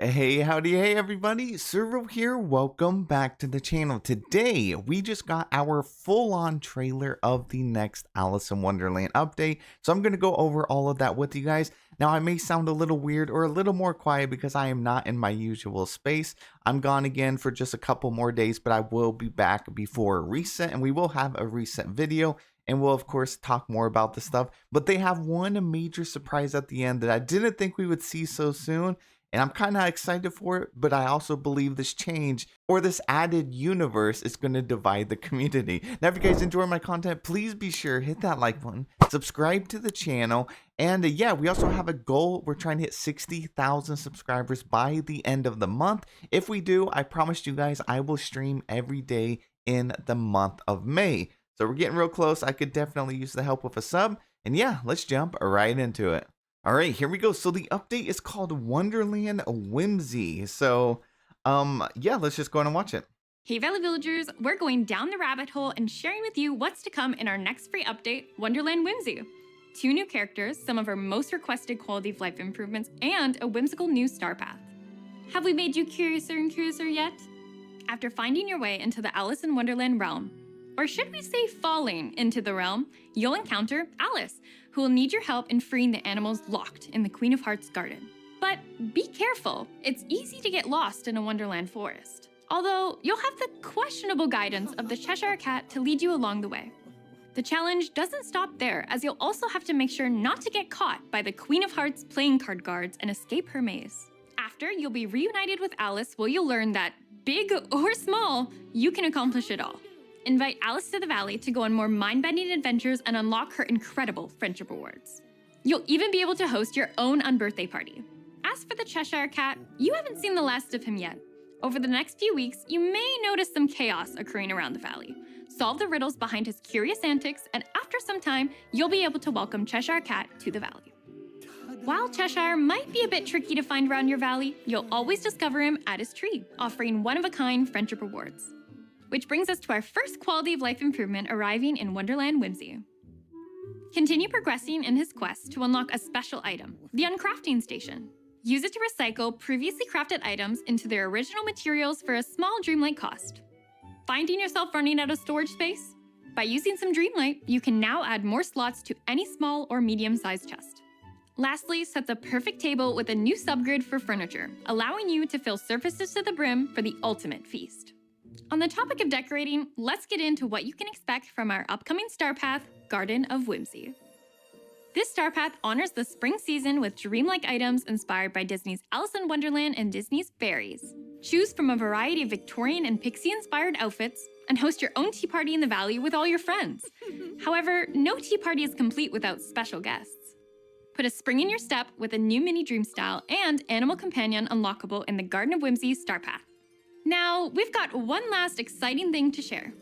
Hey, howdy, hey everybody, Servo here, welcome back to the channel. Today, we just got our full-on trailer of the next Alice in Wonderland update, so I'm going to go over all of that with you guys. Now, I may sound a little weird or a little more quiet because I am not in my usual space. I'm gone again for just a couple more days, but I will be back before a reset, and we will have a reset video. And we'll, of course, talk more about the stuff. But they have one major surprise at the end that I didn't think we would see so soon. And I'm kind of excited for it, but I also believe this change or this added universe is going to divide the community. Now, if you guys enjoy my content, please be sure hit that like button, subscribe to the channel, and yeah, we also have a goal. We're trying to hit 60,000 subscribers by the end of the month. If we do, I promise you guys I will stream every day in the month of May. So we're getting real close. I could definitely use the help with a sub. And yeah, let's jump right into it. All right, here we go. So the update is called Wonderland Whimsy. So, yeah, let's just go on and watch it. Hey Valley Villagers, we're going down the rabbit hole and sharing with you what's to come in our next free update, Wonderland Whimsy. 2 new characters, some of our most requested quality of life improvements, and a whimsical new star path. Have we made you curiouser and curiouser yet? After finding your way into the Alice in Wonderland realm, or should we say falling into the realm, you'll encounter Alice, who will need your help in freeing the animals locked in the Queen of Hearts garden. But be careful, it's easy to get lost in a Wonderland forest. Although, you'll have the questionable guidance of the Cheshire Cat to lead you along the way. The challenge doesn't stop there, as you'll also have to make sure not to get caught by the Queen of Hearts playing card guards and escape her maze. After, you'll be reunited with Alice, where you'll learn that, big or small, you can accomplish it all. Invite Alice to the Valley to go on more mind-bending adventures and unlock her incredible friendship rewards. You'll even be able to host your own unbirthday party. As for the Cheshire Cat, you haven't seen the last of him yet. Over the next few weeks, you may notice some chaos occurring around the Valley. Solve the riddles behind his curious antics, and after some time, you'll be able to welcome Cheshire Cat to the Valley. While Cheshire might be a bit tricky to find around your Valley, you'll always discover him at his tree, offering one-of-a-kind friendship rewards. Which brings us to our first quality of life improvement arriving in Wonderland Whimsy. Continue progressing in his quest to unlock a special item, the Uncrafting Station. Use it to recycle previously crafted items into their original materials for a small Dreamlight cost. Finding yourself running out of storage space? By using some Dreamlight, you can now add more slots to any small or medium-sized chest. Lastly, set the perfect table with a new subgrid for furniture, allowing you to fill surfaces to the brim for the ultimate feast. On the topic of decorating, let's get into what you can expect from our upcoming star path, Garden of Whimsy. This star path honors the spring season with dreamlike items inspired by Disney's Alice in Wonderland and Disney's fairies. Choose from a variety of Victorian and pixie-inspired outfits and host your own tea party in the Valley with all your friends. However, no tea party is complete without special guests. Put a spring in your step with a new mini dream style and animal companion unlockable in the Garden of Whimsy star path. Now, we've got one last exciting thing to share.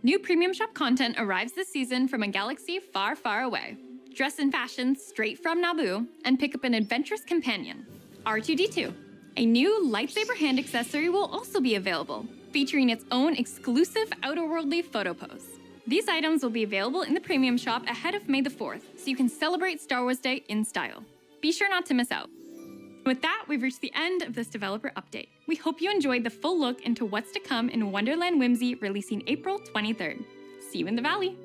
New premium shop content arrives this season from a galaxy far, far away. Dress in fashion straight from Naboo and pick up an adventurous companion, R2-D2. A new lightsaber hand accessory will also be available, featuring its own exclusive outerworldly photo pose. These items will be available in the premium shop ahead of May the 4th, so you can celebrate Star Wars Day in style. Be sure not to miss out. With that, we've reached the end of this developer update. We hope you enjoyed the full look into what's to come in Wonderland Whimsy, releasing April 23rd. See you in the Valley!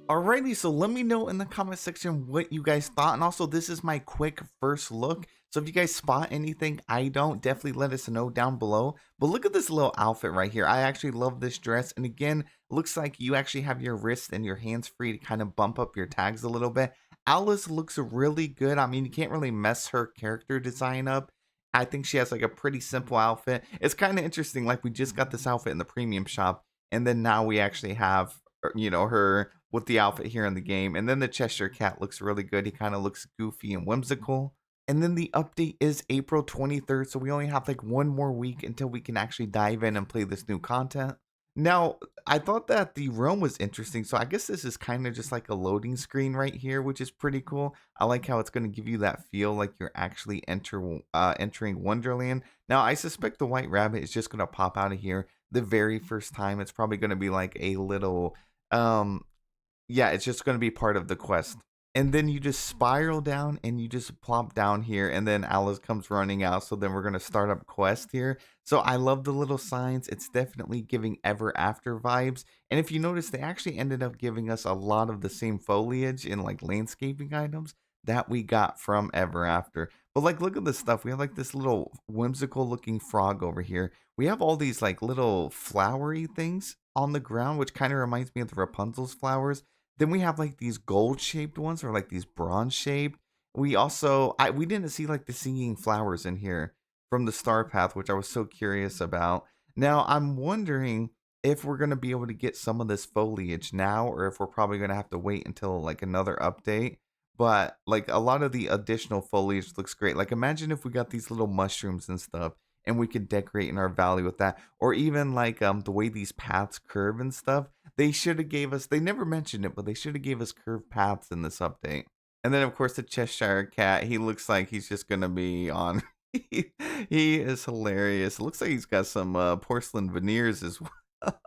Alrighty, so let me know in the comment section what you guys thought. And also, this is my quick first look. So if you guys spot anything I don't, definitely let us know down below. But look at this little outfit right here. I actually love this dress. And again, looks like you actually have your wrist and your hands free to kind of bump up your tags a little bit. Alice looks really good. I mean, you can't really mess her character design up. I think she has like a pretty simple outfit. It's kind of interesting. Like, we just got this outfit in the premium shop, and then now we actually have, you know, her with the outfit here in the game. And then the Cheshire Cat looks really good. He kind of looks goofy and whimsical. And then the update is April 23rd. So we only have like one more week until we can actually dive in and play this new content. Now, I thought that the room was interesting, so I guess this is kind of just like a loading screen right here, which is pretty cool. I like how it's going to give you that feel like you're actually entering Wonderland. Now, I suspect the White Rabbit is just going to pop out of here the very first time. It's probably going to be like a little, yeah, it's just going to be part of the quest. and then you just spiral down and you just plop down here, and then Alice comes running out. So then we're gonna start up quest here. So I love the little signs. It's definitely giving ever after vibes. And if you notice, they actually ended up giving us a lot of the same foliage in like landscaping items that we got from ever after. But like, look at this stuff. We have like this little whimsical looking frog over here. We have all these like little flowery things on the ground, which kind of reminds me of the Rapunzel's flowers. Then we have like these gold shaped ones or like these bronze shaped. We didn't see like the singing flowers in here from the star path, which I was so curious about. Now I'm wondering if we're gonna be able to get some of this foliage now, or if we're probably gonna have to wait until like another update. But like a lot of the additional foliage looks great. Like imagine if we got these little mushrooms and stuff and we could decorate in our valley with that. Or even like the way these paths curve and stuff. They should have gave us, they never mentioned it, but they should have gave us curved paths in this update. And then of course the Cheshire Cat, he looks like he's just gonna be on he, he is hilarious. Looks like he's got some porcelain veneers as well.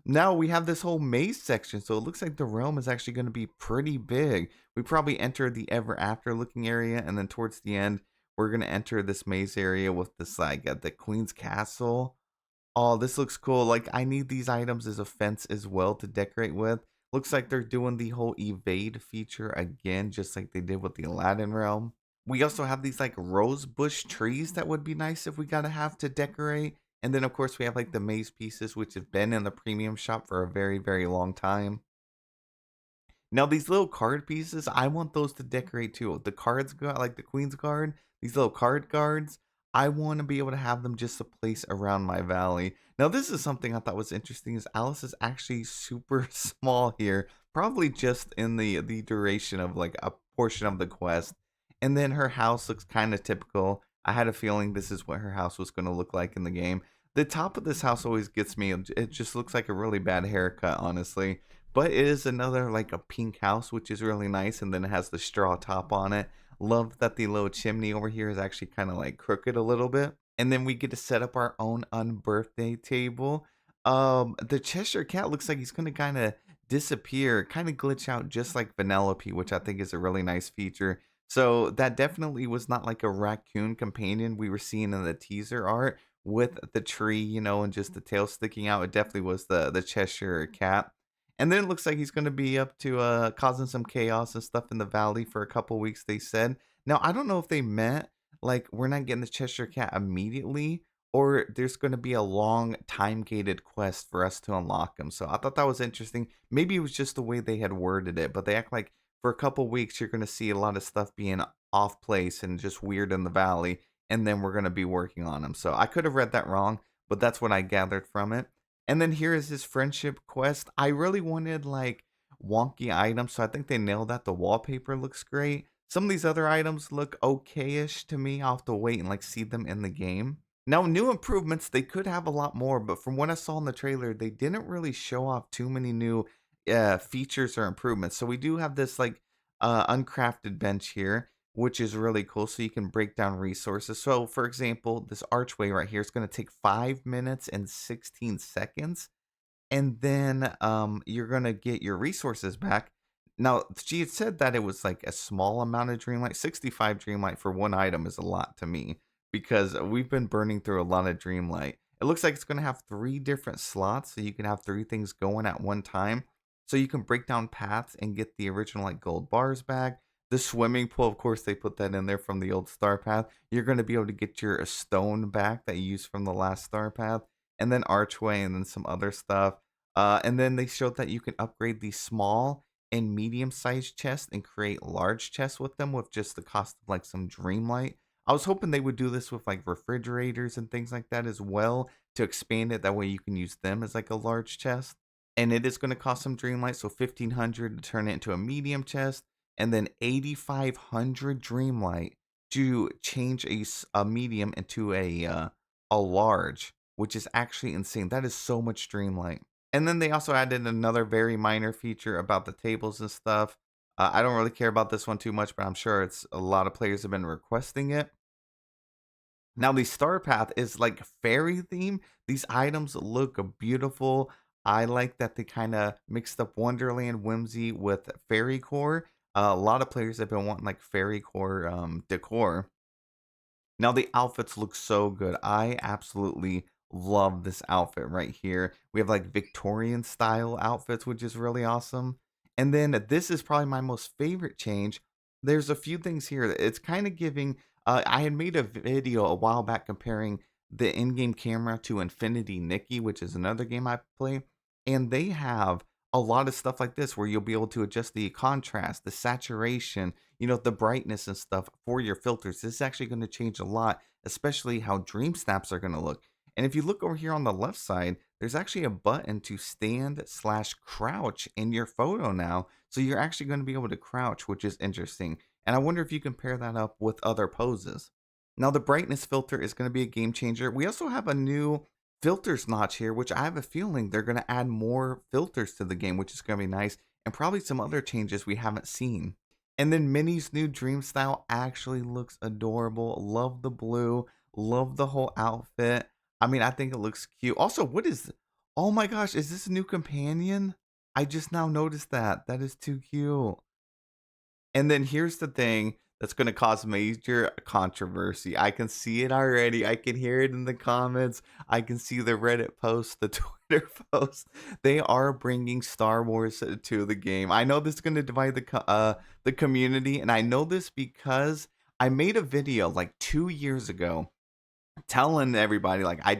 Now we have this whole maze section, so it looks like the realm is actually going to be pretty big. We probably enter the ever after looking area, and then towards the end, we're going to enter this maze area with this like the Queen's Castle. Oh, this looks cool. Like I need these items as a fence as well to decorate with. Looks like they're doing the whole evade feature again, just like they did with the Aladdin realm. We also have these like rose bush trees that would be nice if we gotta have to decorate. And then of course we have like the maze pieces, which have been in the premium shop for a very, very long time. Now these little card pieces, I want those to decorate too. The cards got like the Queen's Guard, these little card guards. I want to be able to have them just to place around my valley. Now this is something I thought was interesting is Alice is actually super small here, probably just in the duration of like a portion of the quest. And then her house looks kind of typical. I had a feeling this is what her house was going to look like in the game. The top of this house always gets me. It just looks like a really bad haircut, honestly. But it is another like a pink house, which is really nice, and then it has the straw top on it. Love that the little chimney over here is actually kind of like crooked a little bit. And then we get to set up our own unbirthday table. The Cheshire Cat looks like he's gonna kind of disappear, kind of glitch out just like Vanellope, which I think is a really nice feature. So that definitely was not like a raccoon companion we were seeing in the teaser art with the tree, and just the tail sticking out. It definitely was the Cheshire Cat. And then it looks like he's going to be up to causing some chaos and stuff in the valley for a couple weeks, they said. Now, I don't know if they meant like we're not getting the Cheshire Cat immediately, or there's going to be a long time gated quest for us to unlock him. So I thought that was interesting. Maybe it was just the way they had worded it, but they act like for a couple weeks you're going to see a lot of stuff being off place and just weird in the valley, and then we're going to be working on him. So I could have read that wrong, but that's what I gathered from it. And then here is his friendship quest. I really wanted like wonky items, so I think they nailed that. The wallpaper looks great. Some of these other items look okay-ish to me. I'll have to wait and like see them in the game. Now, new improvements, they could have a lot more, but from what I saw in the trailer, they didn't really show off too many new features or improvements. So we do have this like uncrafted bench here, which is really cool. So you can break down resources. So for example, this archway right here is going to take 5 minutes and 16 seconds. And then you're going to get your resources back. Now, she had said that it was like a small amount of Dreamlight. 65 Dreamlight for one item is a lot to me because we've been burning through a lot of Dreamlight. It looks like it's going to have 3 different slots, so you can have 3 things going at one time. So you can break down paths and get the original like gold bars back. The swimming pool, of course, they put that in there from the old Star Path. You're going to be able to get your stone back that you used from the last Star Path, and then archway, and then some other stuff. And then they showed that you can upgrade the small and medium-sized chests and create large chests with them with just the cost of like some Dreamlight. I was hoping they would do this with like refrigerators and things like that as well to expand it. That way you can use them as like a large chest. And it is going to cost some Dreamlight, so 1,500 to turn it into a medium chest, and then 8,500 Dreamlight to change a medium into a large, which is actually insane. That is so much Dreamlight. And then they also added another very minor feature about the tables and stuff. I don't really care about this one too much, but I'm sure it's a lot of players have been requesting it. Now the star path is like fairy theme. These items look beautiful. I like that they kind of mixed up Wonderland Whimsy with fairy core. A lot of players have been wanting like fairy core decor. Now the outfits look so good. I absolutely love this outfit right here. We have like Victorian style outfits, which is really awesome. And then this is probably my most favorite change. There's a few things here. It's kind of giving. I had made a video a while back comparing the in-game camera to Infinity Nikki, which is another game I play, and they have a lot of stuff like this where you'll be able to adjust the contrast, the saturation, the brightness and stuff for your filters. This is actually going to change a lot, especially how dream snaps are going to look. And if you look over here on the left side, there's actually a button to stand/crouch in your photo now. So you're actually going to be able to crouch, which is interesting. And I wonder if you can pair that up with other poses. Now the brightness filter is going to be a game changer. We also have a new filters notch here, which I have a feeling they're going to add more filters to the game, which is going to be nice. And probably some other changes we haven't seen. And then Minnie's new dream style actually looks adorable. Love the blue. Love the whole outfit. I mean, I think it looks cute. Also, oh my gosh, is this a new companion? I just now noticed that. That is too cute. And then here's the thing that's going to cause major controversy. I can see it already. I can hear it in the comments. I can see the Reddit posts, the Twitter posts. They are bringing Star Wars to the game. I know this is going to divide the community, and I know this because I made a video like 2 years ago telling everybody like I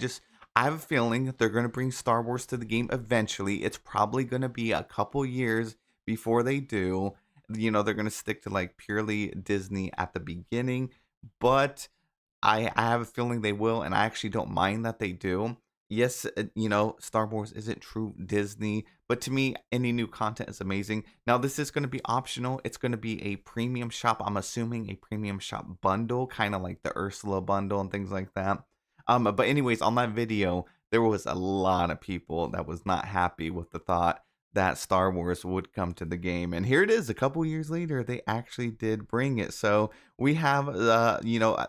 have a feeling that they're going to bring Star Wars to the game eventually. It's probably going to be a couple years before they do. They're going to stick to like purely Disney at the beginning, but I have a feeling they will, and I actually don't mind that they do. Yes, Star Wars isn't true Disney, but to me, any new content is amazing. Now, this is going to be optional. It's going to be a premium shop. I'm assuming a premium shop bundle, kind of like the Ursula bundle and things like that. But anyways, on that video, there was a lot of people that was not happy with the thought that Star Wars would come to the game. And here it is, a couple years later, they actually did bring it. So we have,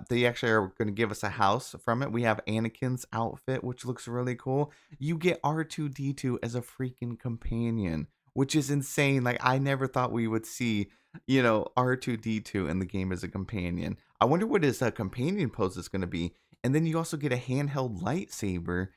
they actually are going to give us a house from it. We have Anakin's outfit, which looks really cool. You get R2D2 as a freaking companion, which is insane. Like, I never thought we would see, R2D2 in the game as a companion. I wonder what his companion pose is going to be. And then you also get a handheld lightsaber,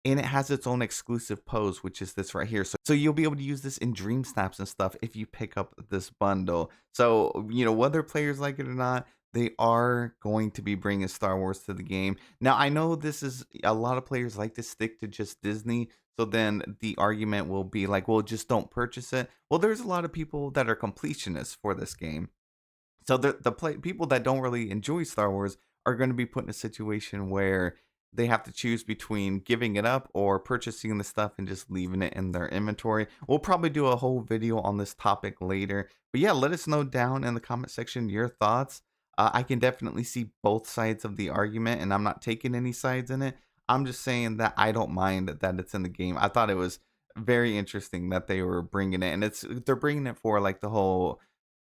and it has its own exclusive pose, which is this right here. So you'll be able to use this in dream snaps and stuff if you pick up this bundle. So, whether players like it or not, they are going to be bringing Star Wars to the game. Now, I know this is a lot of players like to stick to just Disney. So then the argument will be like, well, just don't purchase it. Well, there's a lot of people that are completionists for this game. So people that don't really enjoy Star Wars are going to be put in a situation where they have to choose between giving it up or purchasing the stuff and just leaving it in their inventory. We'll probably do a whole video on this topic later. But yeah, let us know down in the comment section your thoughts. I can definitely see both sides of the argument, and I'm not taking any sides in it. I'm just saying that I don't mind that it's in the game. I thought it was very interesting that they were bringing it, and they're bringing it for like the whole,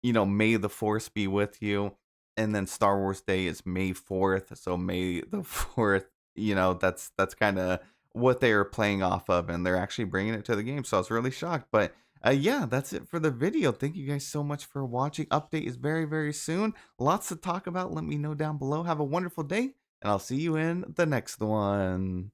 May the Force be with you. And then Star Wars Day is May 4th. So May the 4th, that's kind of what they are playing off of. And they're actually bringing it to the game. So I was really shocked. But yeah, that's it for the video. Thank you guys so much for watching. Update is very, very soon. Lots to talk about. Let me know down below. Have a wonderful day. And I'll see you in the next one.